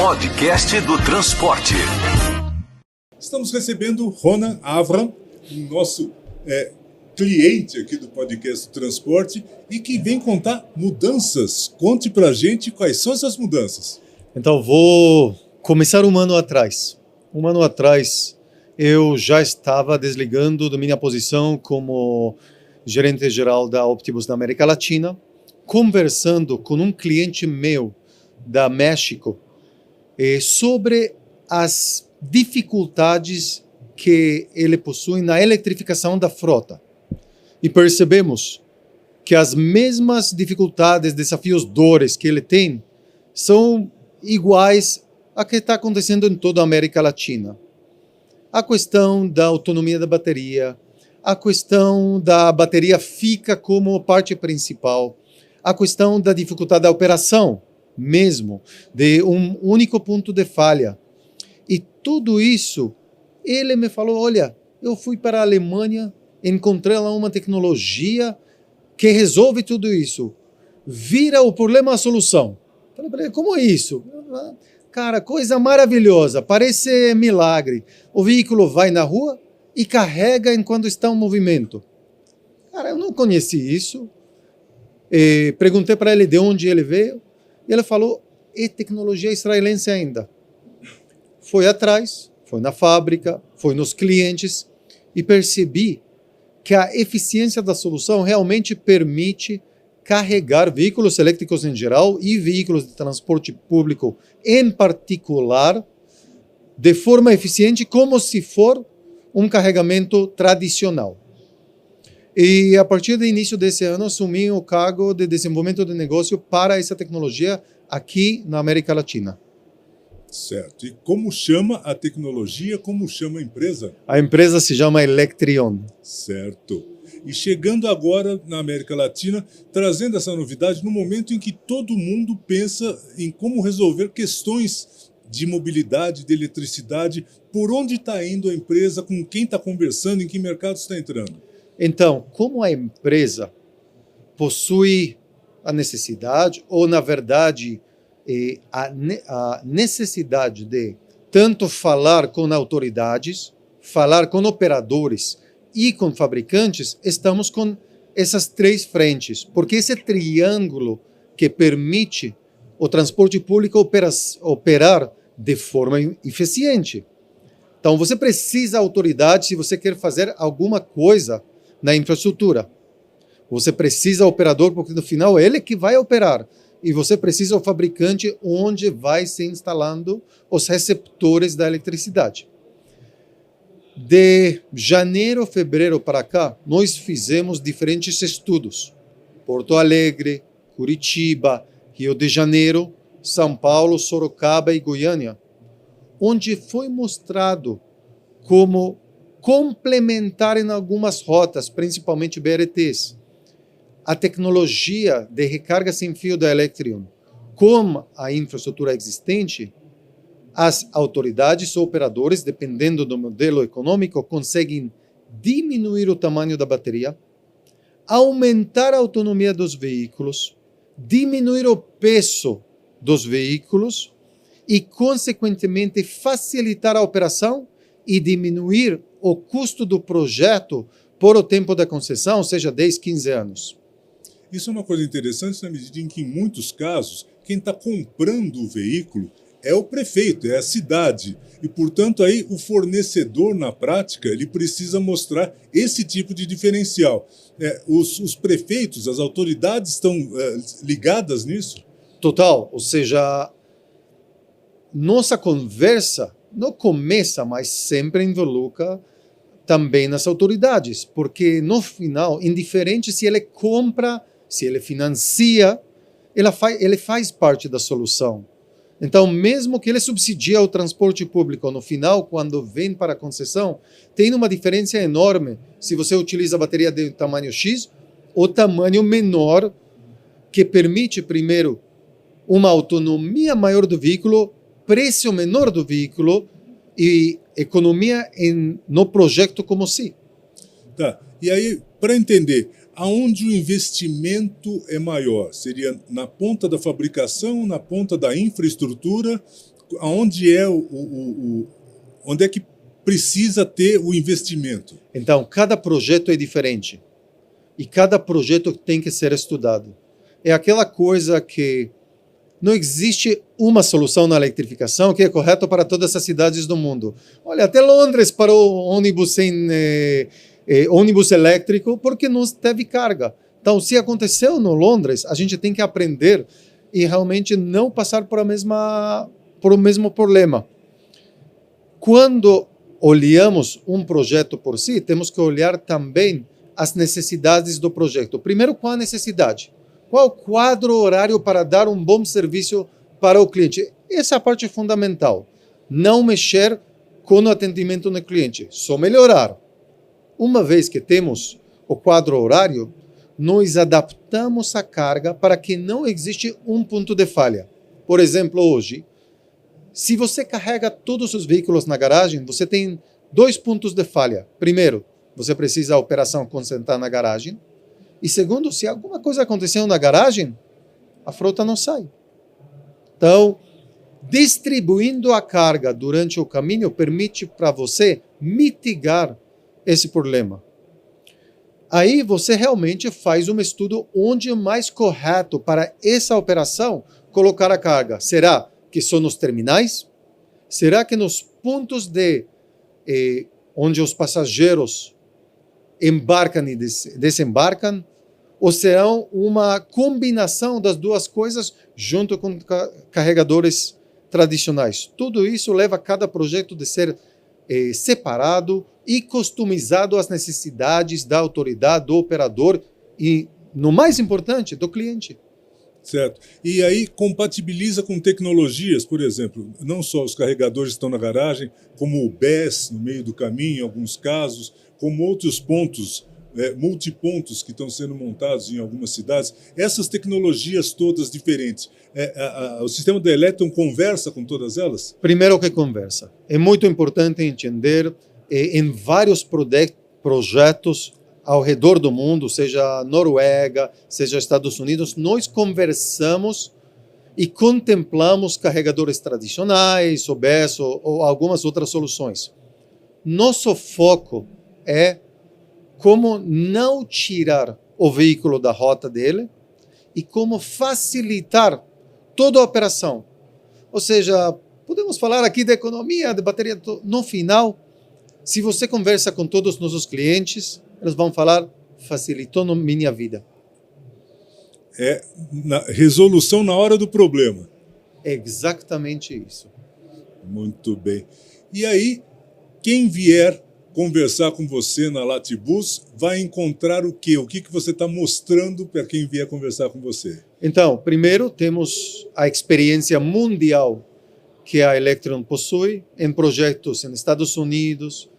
Podcast do Transporte. Estamos recebendo Ronan Avram, nosso cliente aqui do Podcast do Transporte, e que vem contar mudanças. Conte pra gente quais são essas mudanças. Então, vou começar um ano atrás. Um ano atrás, eu já estava desligando da minha posição como gerente-geral da Optimus na América Latina, conversando com um cliente meu da México sobre as dificuldades que ele possui na eletrificação da frota. E percebemos que as mesmas dificuldades, desafios, dores que ele tem são iguais a que está acontecendo em toda a América Latina. A questão da autonomia da bateria, a questão da bateria fica como parte principal, a questão da dificuldade da operação mesmo, de um único ponto de falha. E tudo isso, ele me falou, olha, eu fui para a Alemanha, encontrei lá uma tecnologia que resolve tudo isso. Vira o problema a solução. Falei, como é isso? Cara, coisa maravilhosa, parece milagre. O veículo vai na rua e carrega enquanto está em movimento. Cara, eu não conheci isso. Perguntei para ele de onde ele veio. E ele falou, é tecnologia israelense ainda. Foi atrás, foi na fábrica, foi nos clientes e percebi que a eficiência da solução realmente permite carregar veículos elétricos em geral e veículos de transporte público em particular de forma eficiente como se for um carregamento tradicional. E a partir do início desse ano assumi o cargo de desenvolvimento de negócio para essa tecnologia aqui na América Latina. Certo. E como chama a tecnologia, como chama a empresa? A empresa se chama Electrion. Certo. E chegando agora na América Latina, trazendo essa novidade no momento em que todo mundo pensa em como resolver questões de mobilidade, de eletricidade, por onde está indo a empresa, com quem está conversando, em que mercado está entrando? Então, como a empresa possui a necessidade, ou na verdade a necessidade de tanto falar com autoridades, falar com operadores e com fabricantes, estamos com essas três frentes, porque esse triângulo que permite o transporte público operar de forma eficiente. Então, você precisa de autoridade se você quer fazer alguma coisa na infraestrutura. Você precisa do operador, porque no final é ele que vai operar. E você precisa do fabricante onde vai se instalando os receptores da eletricidade. De janeiro, fevereiro para cá, nós fizemos diferentes estudos. Porto Alegre, Curitiba, Rio de Janeiro, São Paulo, Sorocaba e Goiânia, onde foi mostrado como complementar em algumas rotas, principalmente BRTs, a tecnologia de recarga sem fio da Electrion com a infraestrutura existente. As autoridades ou operadores, dependendo do modelo econômico, conseguem diminuir o tamanho da bateria, aumentar a autonomia dos veículos, diminuir o peso dos veículos e, consequentemente, facilitar a operação e diminuir o custo do projeto por o tempo da concessão, ou seja, 10, 15 anos. Isso é uma coisa interessante na medida em que, em muitos casos, quem está comprando o veículo é o prefeito, é a cidade. E, portanto, aí o fornecedor, na prática, ele precisa mostrar esse tipo de diferencial. Os prefeitos, as autoridades estão ligadas nisso? Total, ou seja, nossa conversa não começa, mas sempre involucra também nas autoridades, porque no final, indiferente se ele compra, se ele financia, ele faz parte da solução. Então, mesmo que ele subsidie o transporte público, no final, quando vem para a concessão, tem uma diferença enorme se você utiliza a bateria de tamanho X ou tamanho menor, que permite, primeiro, uma autonomia maior do veículo, preço menor do veículo e economia no projeto como si. Tá. E aí, para entender, aonde o investimento é maior? Seria na ponta da fabricação, na ponta da infraestrutura? aonde é onde é que precisa ter o investimento? Então, cada projeto é diferente e cada projeto tem que ser estudado. É aquela coisa que não existe uma solução na eletrificação que é correta para todas as cidades do mundo. Olha, até Londres parou ônibus ônibus elétrico porque não teve carga. Então, se aconteceu no Londres, a gente tem que aprender e realmente não passar por o mesmo problema. Quando olhamos um projeto por si, temos que olhar também as necessidades do projeto. Primeiro, qual a necessidade? Qual o quadro horário para dar um bom serviço para o cliente? Essa é a parte fundamental. Não mexer com o atendimento no cliente, só melhorar. Uma vez que temos o quadro horário, nós adaptamos a carga para que não exista um ponto de falha. Por exemplo, hoje, se você carrega todos os veículos na garagem, você tem 2 pontos de falha. Primeiro, você precisa a operação concentrar na garagem. E segundo, se alguma coisa aconteceu na garagem, a frota não sai. Então, distribuindo a carga durante o caminho permite para você mitigar esse problema. Aí você realmente faz um estudo onde é mais correto para essa operação colocar a carga. Será que são nos terminais? Será que nos pontos onde os passageiros embarcam e desembarcam? Ou serão uma combinação das duas coisas junto com carregadores tradicionais? Tudo isso leva cada projeto a ser separado e customizado às necessidades da autoridade, do operador e, no mais importante, do cliente. Certo. E aí compatibiliza com tecnologias, por exemplo, não só os carregadores que estão na garagem, como o BESS no meio do caminho, em alguns casos, como outros pontos, multipontos que estão sendo montados em algumas cidades. Essas tecnologias todas diferentes, o sistema da Electron conversa com todas elas? Primeiro que conversa. É muito importante entender em vários projetos ao redor do mundo, seja Noruega, seja Estados Unidos, nós conversamos e contemplamos carregadores tradicionais, o BESS ou algumas outras soluções. Nosso foco é como não tirar o veículo da rota dele e como facilitar toda a operação. Ou seja, podemos falar aqui de economia, de bateria. No final, se você conversa com todos os nossos clientes, eles vão falar, facilitou minha vida. É resolução na hora do problema. É exatamente isso. Muito bem. E aí, quem vier conversar com você na Latibus vai encontrar o quê? O que você está mostrando para quem vier conversar com você? Então, primeiro temos a experiência mundial que a Electron possui em projetos nos Estados Unidos,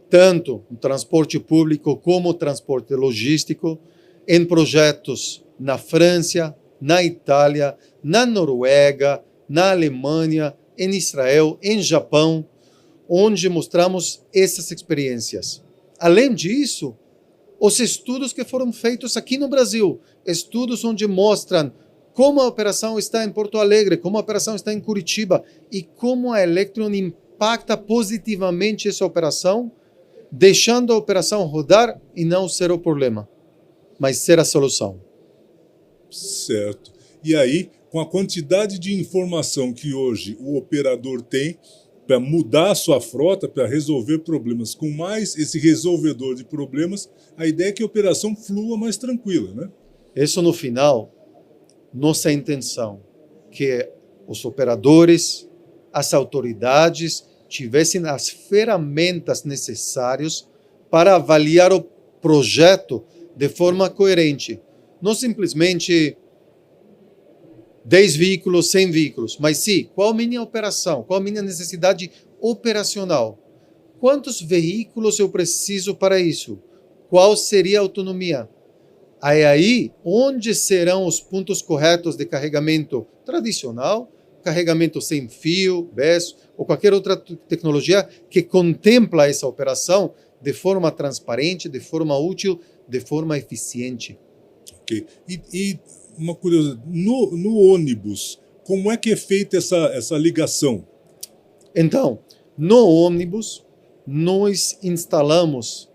tanto no transporte público como transporte logístico, em projetos na França, na Itália, na Noruega, na Alemanha, em Israel, em Japão, onde mostramos essas experiências. Além disso, os estudos que foram feitos aqui no Brasil, estudos onde mostram como a operação está em Porto Alegre, como a operação está em Curitiba e como a Electron impacta positivamente essa operação, deixando a operação rodar e não ser o problema, mas ser a solução. Certo. E aí, com a quantidade de informação que hoje o operador tem para mudar a sua frota, para resolver problemas, com mais esse resolvedor de problemas, a ideia é que a operação flua mais tranquila, né? Isso no final, nossa intenção, que os operadores, as autoridades tivessem as ferramentas necessárias para avaliar o projeto de forma coerente. Não simplesmente 10 veículos, 100 veículos, mas sim, qual a minha operação, qual a minha necessidade operacional? Quantos veículos eu preciso para isso? Qual seria a autonomia? Aí, onde serão os pontos corretos de carregamento tradicional, carregamento sem fio, BESS, ou qualquer outra tecnologia que contempla essa operação de forma transparente, de forma útil, de forma eficiente. Ok. E uma curiosidade, no ônibus, como é que é feita essa ligação? Então, no ônibus, nós instalamos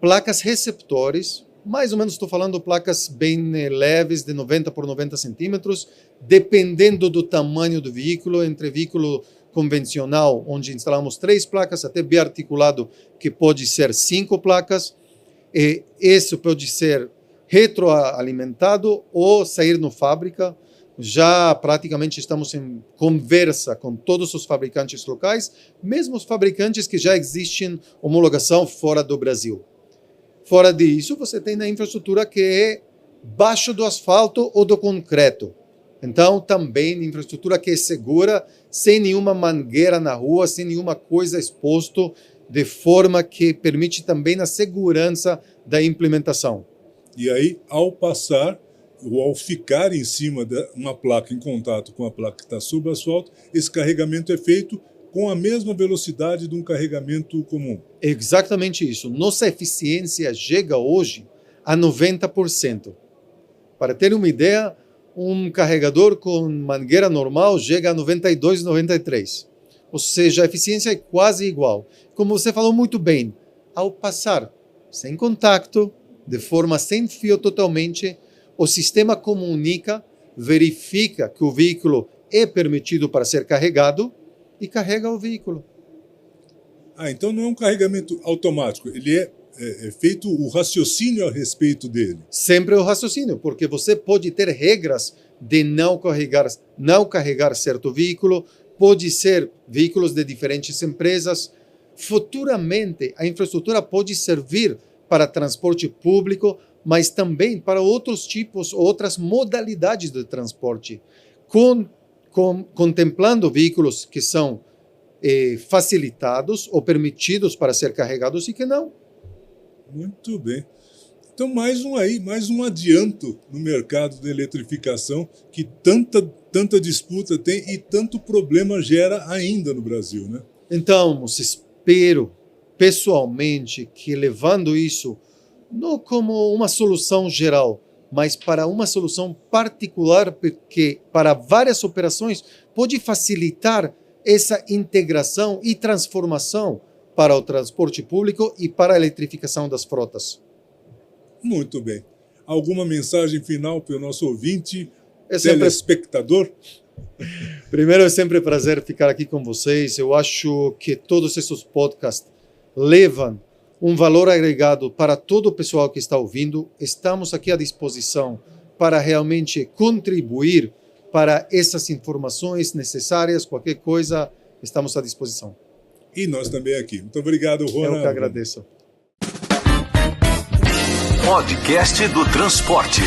placas receptores, mais ou menos estou falando placas bem leves, de 90 por 90 centímetros, dependendo do tamanho do veículo, entre veículo convencional, onde instalamos 3 placas, até biarticulado, que pode ser 5 placas. E isso pode ser retroalimentado ou sair no fábrica. Já praticamente estamos em conversa com todos os fabricantes locais, mesmo os fabricantes que já existem homologação fora do Brasil. Fora disso, você tem a infraestrutura que é baixo do asfalto ou do concreto. Então, também infraestrutura que é segura, sem nenhuma mangueira na rua, sem nenhuma coisa exposto, de forma que permite também a segurança da implementação. E aí, ao passar, ou ao ficar em cima de uma placa, em contato com a placa que está sob o asfalto, esse carregamento é feito com a mesma velocidade de um carregamento comum. Exatamente isso. Nossa eficiência chega hoje a 90%. Para ter uma ideia, um carregador com mangueira normal chega a 92, 93%. Ou seja, a eficiência é quase igual. Como você falou muito bem, ao passar sem contato, de forma sem fio totalmente, o sistema comunica, verifica que o veículo é permitido para ser carregado e carrega o veículo. Então não é um carregamento automático, ele é feito o raciocínio a respeito dele. Sempre o raciocínio, porque você pode ter regras de não carregar certo veículo, pode ser veículos de diferentes empresas. Futuramente, a infraestrutura pode servir para transporte público, mas também para outros tipos, outras modalidades de transporte, contemplando veículos que são facilitados ou permitidos para ser carregados e que não. Muito bem. Então, mais um adianto no mercado da eletrificação que tanta disputa tem e tanto problema gera ainda no Brasil, né? Então, espero pessoalmente que, levando isso não como uma solução geral, mas para uma solução particular, porque para várias operações pode facilitar essa integração e transformação para o transporte público e para a eletrificação das frotas. Muito bem. Alguma mensagem final para o nosso ouvinte, telespectador? Primeiro, é sempre um prazer ficar aqui com vocês. Eu acho que todos esses podcasts levam um valor agregado para todo o pessoal que está ouvindo. Estamos aqui à disposição para realmente contribuir para essas informações necessárias. Qualquer coisa, estamos à disposição. E nós também aqui. Muito obrigado, Ronald. Eu que agradeço. Podcast do Transporte.